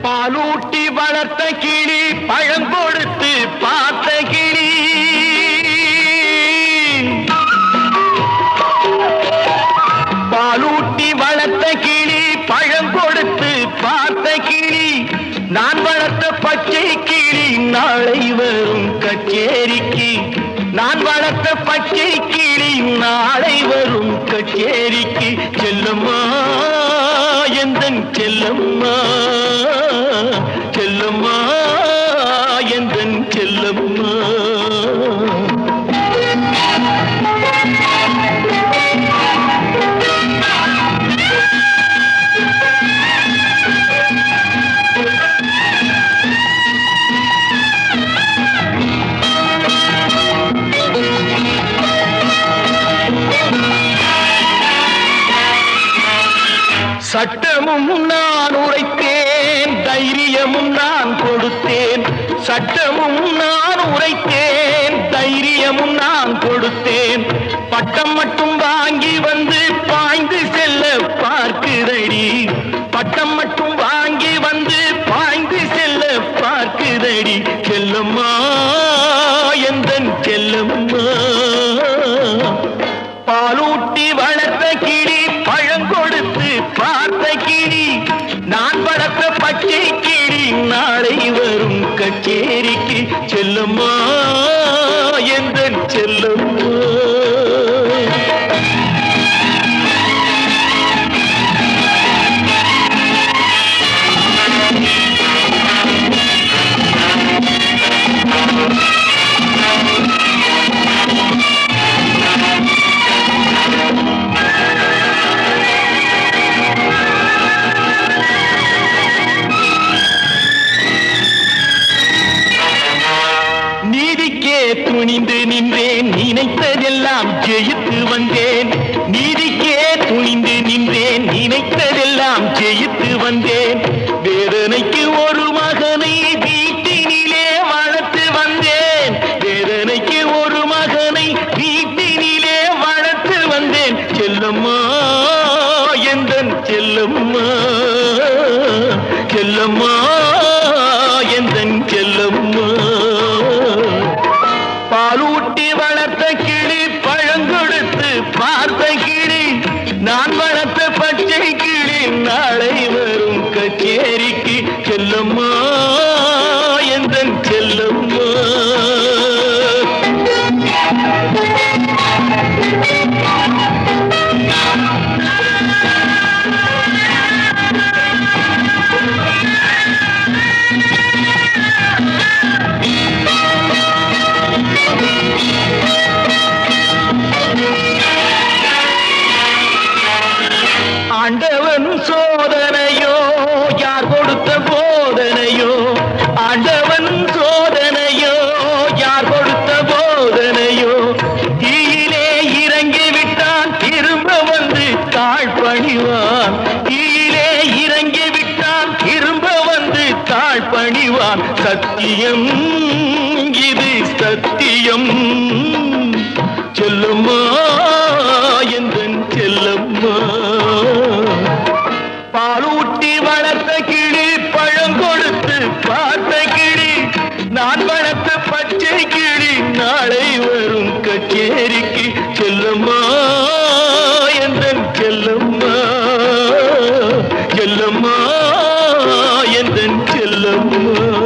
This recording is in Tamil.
பாலூட்டி வளர்த்த கிளி பழம் கொடுத்து பார்த்த கிளி பாலூட்டி வளர்த்த கிளி பழம் கொடுத்து பார்த்த கிளி நான் வளர்த்த பச்சை கிளி நாளை வரும் கச்சேரிக்கு நான் வளர்த்த பச்சை கிளி நாளை வரும் கச்சேரிக்கு செல்லம்மா எந்தன் செல்லம்மா செல்லம்மா எந்தன் செல்லம்மா சட்டமும் நான் உரைத்தேன் தைரியமும் நான் கொடுத்தேன் சட்டமும் நான் உரைத்தேன் தைரியமும் நான் கொடுத்தேன் பட்டம் மட்டும் வாங்கி வந்து பாய்ந்து செல்ல பார்க்குதடி பட்டம் மட்டும் வாங்கி வந்து பாய்ந்து செல்ல பார்க்குதடி செல்லம்மா எந்தன் செல்லம்மா பாலூட்டி வளர்த்த கிளி பழம் கொடுத்து பார்த்த கிளி நான் வளர்த்த பச்சை கிளி நாளை வரும் கச்சேரிக்கு செல்லம்மா எந்தன் செல்லம்மா துணிந்து நின்றேன் நினைத்ததெல்லாம் ஜெயித்து வந்தேன் நீதிக்கே துணிந்து நின்றேன் நினைத்ததெல்லாம் ஜெயித்து வந்தேன் வேதனைக்கு ஒரு மகனை வீட்டினிலே வளர்த்து வந்தேன் வேதனைக்கு ஒரு மகனை வீட்டினிலே வளர்த்து வந்தேன் செல்லம்மா எந்தன் செல்லம்மா செல்லம்மா எந்தன் செல்லம்மா பாலூட்டி வளர்த்த கிளி பழங்கொடுத்து பார்த்த கிளி நான் வளர்த்த பச்சை கிளி நாளை வரும் கச்சேரிக்கு செல்லம்மா எந்தன் செல்லம்மா ஆண்டவன் சோதனையோ யார் கொடுத்த போதனையோ ஆண்டவன் சோதனையோ யார் கொடுத்த போதனையோ தீயிலே இறங்கி விட்டான் திரும்ப வந்து தாழ்பணிவான் தீயிலே இறங்கி விட்டான் திரும்ப வந்து தாழ்பணிவான் சத்தியம் இது சத்தியம் செல்லம்மா எந்தன் செல்லம்மா பாலூட்டி வளர்த்த கிளி பழம் கொடுத்து பார்த்த கிளி நான் வளர்த்த பச்சை கிளி நாளை வரும் கச்சேரிக்கு செல்லம்மா எந்தன் செல்லம்மா செல்லம்மா எந்தன் செல்லம்மா